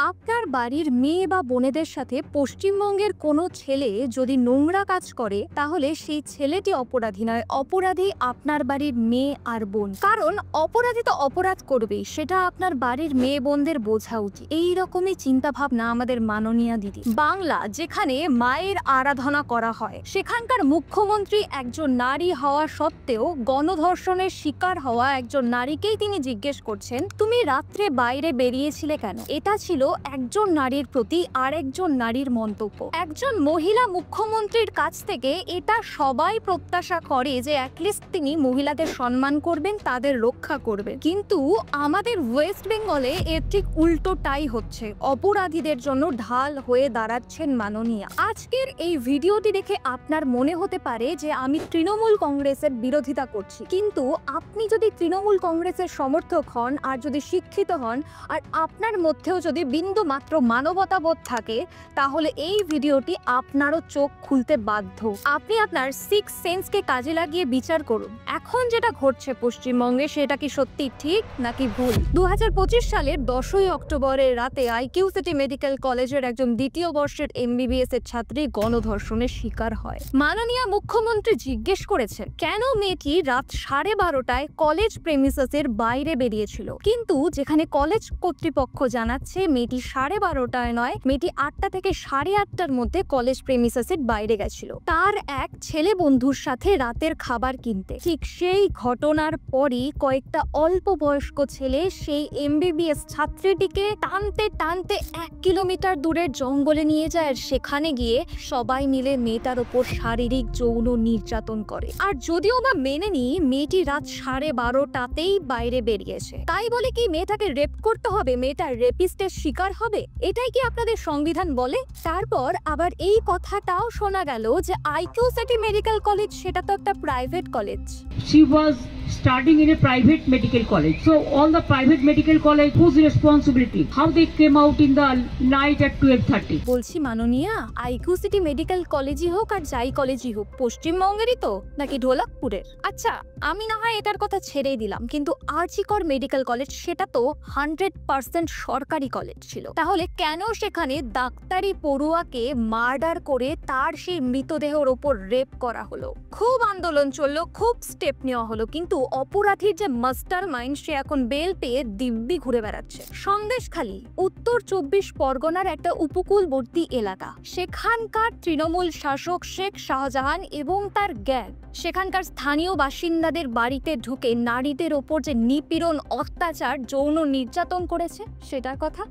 আপনার বাড়ির মেয়ে বা বোনেদের সাথে পশ্চিমবঙ্গের কোনো ছেলে যদি নোংরা কাজ করে তাহলে সেই ছেলেটি অপরাধী নয়, অপরাধী আপনার বাড়ির মেয়ে আর বোন। কারণ অপরাধী তো অপরাধ করবেই, সেটা আপনার বাড়ির মেয়ে বোনদের বোঝা উচিত। এইরকমই চিন্তা ভাবনা আমাদের মাননীয়া দিদি। বাংলা যেখানে মায়ের আরাধনা করা হয়, সেখানকার মুখ্যমন্ত্রী একজন নারী হওয়া সত্ত্বেও গণধর্ষণের শিকার হওয়া একজন নারীকেই তিনি জিজ্ঞেস করছেন, তুমি রাত্রে বাইরে বেরিয়েছিলে কেন? এটা ছিল একজন নারীর প্রতি আরেকজন নারীর মন্তব্য। একজন মহিলা মুখ্যমন্ত্রীর কাছ থেকে এটা সবাই প্রত্যাশা করে যে অ্যাটলিস্ট তিনি মহিলাদের সম্মান করবেন, তাদের রক্ষা করবেন। কিন্তু আমাদের ওয়েস্ট বেঙ্গলে এর ঠিক উল্টোটাই হচ্ছে। অপরাধীদের জন্য ঢাল হয়ে দাঁড়াচ্ছেন মাননীয়া। আজকের এই ভিডিওটি দেখে আপনার মনে হতে পারে যে আমি তৃণমূল কংগ্রেসের বিরোধিতা করছি, কিন্তু আপনি যদি তৃণমূল কংগ্রেসের সমর্থক হন আর যদি শিক্ষিত হন আর আপনার মধ্যেও যদি বিন্দু মাত্র মানবতাবোধ থাকে, তাহলে এই ভিডিওটি আপনারও চোখ খুলতে বাধ্য। আপনি আপনার সিক্স সেন্সকে কাজে লাগিয়ে বিচার করুন। এখন যেটা ঘটছে পশ্চিমবঙ্গে সেটা কি সত্যি ঠিক নাকি ভুল? 2025 সালের 10ই অক্টোবরের রাতে আইকিউ সিটি মেডিকেল কলেজের একজন দ্বিতীয় বর্ষের MBBS এর ছাত্রী গণধর্ষণের শিকার হয়। মাননীয় মুখ্যমন্ত্রী জিজ্ঞেস করেছেন কেন মেয়েটি রাত 12:30টায় কলেজ প্রেমিসেসের বাইরে বেরিয়েছিল, কিন্তু যেখানে কলেজ কর্তৃপক্ষ জানাচ্ছে মেয়েটি 12:30টায় নয়, মেয়েটি 8টা থেকে 8:30টার মধ্যে কলেজ প্রেমিসেসের বাইরে গেছিল তার এক ছেলে বন্ধুর সাথে রাতের খাবার কিনতে। ঠিক সেই ঘটনার পরই কয়েকটা অল্প বয়স্ক ছেলে সেই MBBS ছাত্রীটিকে টানতে টানতে 1 কিলোমিটার দূরের জঙ্গলে নিয়ে যায়, আর সেখানে গিয়ে সবাই মিলে মেয়েটার ওপর শারীরিক যৌন নির্যাতন করে। আর যদিও বা মেনে নিই মেয়েটি রাত 12:30টাতেই বাইরে বেরিয়েছে, তাই বলে কি মেয়েটাকে রেপ করতে হবে, মেয়েটার রেপিস্টের শিকার হবে? এটাই কি আপনাদের সংবিধান বলে? তারপর আবার এই কথাটাও শোনা গেল যে আইকিউ সিটি মেডিকেল কলেজ সেটা তো একটা private college. She was studying in a private medical college. So all the private medical college, whose responsibility? How they came out in the night at 12:30? বলছি মাননীয়া, আইকিউ সিটি মেডিকেল কলেজই হোক আর যাই কলেজই হোক, পশ্চিমবঙ্গেরই তো নাকি ঢোলাকপুরের? আচ্ছা, আমি না হয় এটার কথা ছেড়েই দিলাম, কিন্তু আরজিকর মেডিকেল কলেজ সেটা তো 100% সরকারি কলেজ ছিল। তাহলে কেন সেখানে ডাক্তারি পড়ুয়াকে মার্ডার করে তার সেই মৃতদেহের ওপর রেপ করা হলো? খুব আন্দোলন চললো, খুব স্টেপ নেওয়া হলো, কিন্তু অপরাধীর যে মাস্টার মাইন্ড সে এখন বেল পেয়ে দিব্যি ঘুরে বেড়াচ্ছে। সন্দেশখালী উত্তর 24 পরগনার একটা উপকূলবর্তী এলাকা। সেখানকার তৃণমূল শাসক শেখ শাহজাহান এবং তার গ্যাং সেখানকার স্থানীয় বাসিন্দাদের বাড়িতে ঢুকে নারীদের ওপর যে নিপীড়ন, অত্যাচার, যৌন নির্যাতন করেছে সেটার কথা।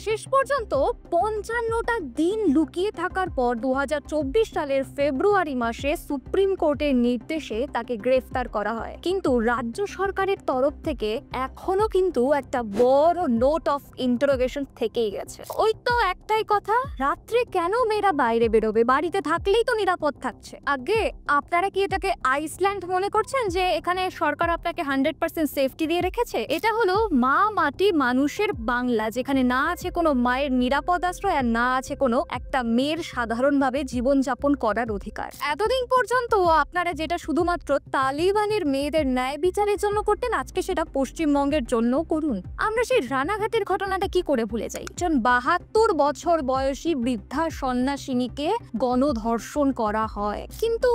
শেষ পর্যন্ত 55টা দিন লুকিয়ে থাকার পর 2024 সালের ফেব্রুয়ারি মাসে সুপ্রিম কোর্টের নির্দেশে তাকে গ্রেফতার করা হয়। কিন্তু রাজ্য সরকারের তরফ থেকে এখনো কিন্তু একটা বড় নোট অফ ইন্টারোগেশন থেকেই গেছে। ওই তো একটাই কথা, রাত্রে কেন মেয়েরা বাইরে বেরোবে? বাড়িতে থাকলেই তো নিরাপদ থাকছে। আগে আপনারা কি এটাকে আইসল্যান্ড মনে করছেন যে এখানে সরকার আপনাকে 100% সেফটি দিয়ে রেখেছে? এটা হলো মা মাটি মানুষের বাংলা, যেখানে না আছে কোনো মায়ের নিরাপদ আশ্রয় আর না আছে কোনো একটা মেয়ের সাধারণভাবে জীবনযাপন করার অধিকার। এতদিন পর্যন্ত আপনারা যেটা শুধুমাত্র তালিবানের মেয়েদের ন্যায় বিচারের জন্য করতেন, আজকে সেটা পশ্চিমবঙ্গের জন্য করুন। আমরা সেই রানাঘাটের ঘটনাটা কি করে ভুলে যাই? একজন 72 বছর বয়সী বৃদ্ধা সন্ন্যাসিনীকে গণধর্ষণ করা হয়, কিন্তু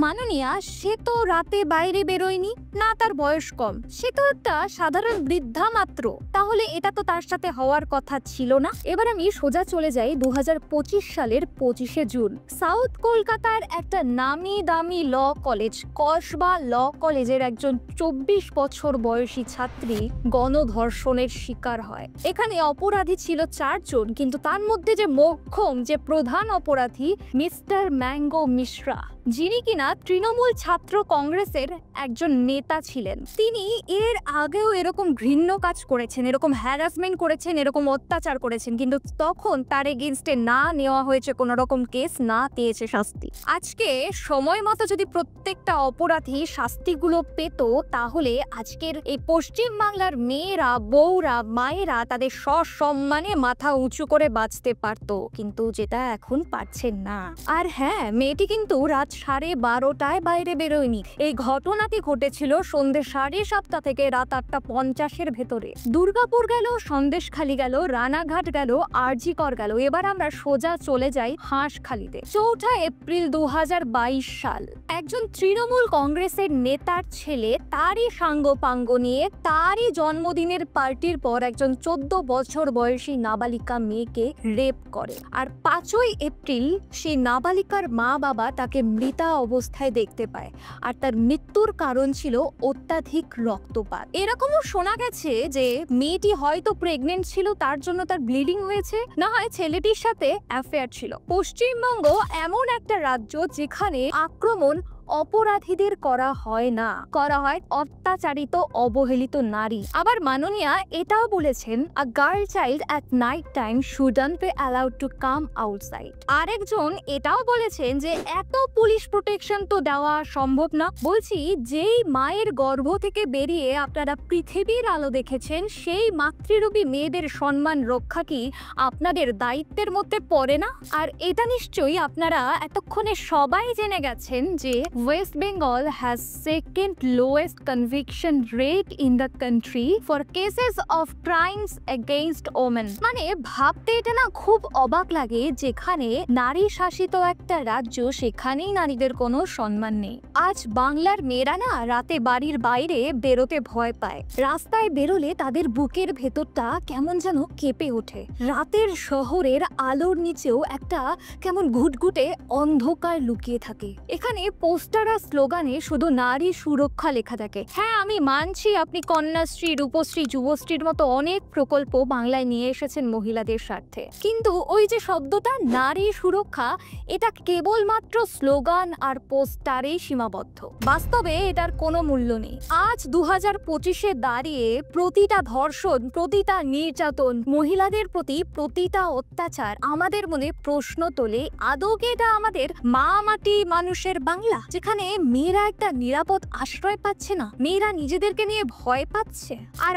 মাননীয়া সে তো রাতে বাইরে বেরোয়নি, না তার বয়স কম, সে তো একটা সাধারণ বৃদ্ধা মাত্র। তাহলে এটা তো তার সাথে হওয়ার কথা ছিল না। এবার আমি সোজা চলে যাই 2025 সালের 25শে জুন। সাউথ কলকাতার একটা নামি দামি ল কলেজ, কসবা ল কলেজের একজন 24 বছর বয়সী ছাত্রী গণধর্ষণের শিকার হয়। এখানে অপরাধী ছিল 4 জন, কিন্তু তার মধ্যে যে মোক্ষম, যে প্রধান অপরাধী মিস্টার ম্যাঙ্গো মিশ্রা, যিনি কিনা তৃণমূল ছাত্র কংগ্রেসের একজন নেতা ছিলেন। তিনি এর আগেও এরকম ঘৃণ্য কাজ করেছেন, এরকম হ্যারাসমেন্ট করেছেন, এরকম অত্যাচার করেছেন, কিন্তু তখন তার এগেইনস্টে না নেওয়া হয়েছে কোনো রকম কেস, না পেয়েছে শাস্তি। আজকে সময় মতো যদি প্রত্যেকটা অপরাধী শাস্তিগুলো পেত, তাহলে আজকের এই পশ্চিম বাংলার মেয়েরা, বউরা, মায়েরা তাদের সসম্মানে মাথা উঁচু করে বাঁচতে পারত, কিন্তু যেটা এখন পারছেন না। আর হ্যাঁ, মেয়েটি কিন্তু রাত 12:30 বাইরে বেরোয়নি। এই ঘটনাটি ঘটেছিল সন্ধ্যে 7:30 থেকে রাত 8:50 ভেতরে। দুর্গাপুর গেল, সন্দেশখালি গেল, রানাঘাট গেল, আরজি কর গেল। এবার আমরা সোজা চলে যাই হাঁসখালিতে। 4 এপ্রিল 2022 সাল। একজন তৃণমূল কংগ্রেসের নেতার ছেলে তারই সাঙ্গপাঙ্গ নিয়ে তারই জন্মদিনের পার্টির পর একজন 14 বছর বয়সী নাবালিকা মেয়েকে রেপ করে। আর 5 এপ্রিল সেই নাবালিকার মা বাবা তাকে মৃতা অবস্থায় দেখতে পায়। আর তার মৃত্যুর কারণ ছিল অত্যাধিক রক্তপাত। এরকমও শোনা গেছে যে মেয়েটি হয়তো প্রেগনেন্ট ছিল, তার জন্য তার ব্লিডিং হয়েছে, না হয় ছেলেটির সাথে অ্যাফেয়ার ছিল। পশ্চিমবঙ্গ এমন একটা রাজ্য যেখানে আক্রমণ অপরাধীদের করা হয় না, করা হয় অত্যাচারিত অবহেলিত নারী। আবার মাননীয়া এটাও বলেছেন, a girl child at night time shouldn't be allowed to come outside. আরেকজন এটাও বলেছেন যে এত পুলিশ প্রোটেকশন তো দেওয়া সম্ভব না। বলছি, যেই মায়ের গর্ভ থেকে বেরিয়ে আপনারা পৃথিবীর আলো দেখেছেন, সেই মাতৃরূপী মেয়েদের সম্মান রক্ষা কি আপনাদের দায়িত্বের মধ্যে পড়ে না? আর এটা নিশ্চয়ই আপনারা এতক্ষণে সবাই জেনে গেছেন যে West Bengal has second lowest conviction rate in the country for cases of crimes against women। মানে ভাবতে এটা না খুব অবাক লাগে, যেখানে নারী শাসিত একটা রাজ্য সেখানেই নারীদের কোনো সম্মান নেই। আজ বাংলার মেয়েরা না রাতে বাড়ির বাইরে বেরোতে ভয় পায়। রাস্তায় বেরোলে তাদের বুকের ভেতরটা কেমন যেন কেঁপে ওঠে। রাতের শহরের আলোর নিচেও একটা কেমন ঘুটঘুটে অন্ধকার লুকিয়ে থাকে। এখানে পোস্টার আর স্লোগানে শুধু নারী সুরক্ষা লেখা থাকে। হ্যাঁ, আমি মানছি আপনি কন্যাশ্রী, রূপশ্রী, যুবশ্রীর মতো অনেক প্রকল্প বাংলায় নিয়ে এসেছেন মহিলাদের স্বার্থে, কিন্তু ওই যে শব্দটা নারী সুরক্ষা, এটা কেবলমাত্র স্লোগান আর পোস্টারেই সীমাবদ্ধ। বাস্তবে এটার কোনো মূল্য নেই। আজ 2025-এ দাঁড়িয়ে প্রতিটা ধর্ষণ, প্রতিটা নির্যাতন, মহিলাদের প্রতি প্রতিটা অত্যাচার আমাদের মনে প্রশ্ন তোলে, আদৌ কি এটা আমাদের মা মাটি মানুষের বাংলা, যেখানে মেয়েরা একটা নিরাপদ আশ্রয় পাচ্ছে না, মেয়েরা নিজেদেরকে নিয়ে ভয় পাচ্ছে, আর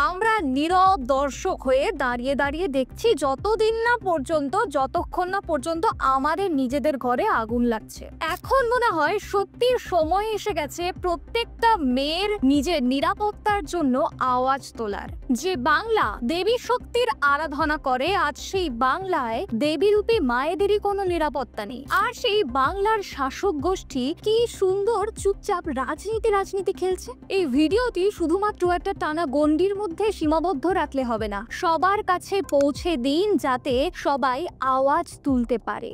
আমরা নীরব দর্শক হয়ে দাঁড়িয়ে দাঁড়িয়ে দেখছি যতক্ষণ না পর্যন্ত আমাদের নিজেদের ঘরে আগুন লাগছে। এখন মনে হয় সত্যির সময় এসে গেছে প্রত্যেকটা মেয়ের নিজের নিরাপত্তার জন্য আওয়াজ তোলার। যে বাংলা দেবী শক্তির আরাধনা করে, আজ সেই বাংলায় দেবীরূপী মায়েদেরই কোনো নিরাপত্তা নেই। আর সেই বাংলার শাসক গোষ্ঠী কি সুন্দর চুপচাপ রাজনীতি খেলছে। এই ভিডিওটি শুধুমাত্র একটা টানা গণ্ডির মধ্যে সীমাবদ্ধ রাখলে হবে না, সবার কাছে পৌঁছে দিন যাতে সবাই আওয়াজ তুলতে পারে।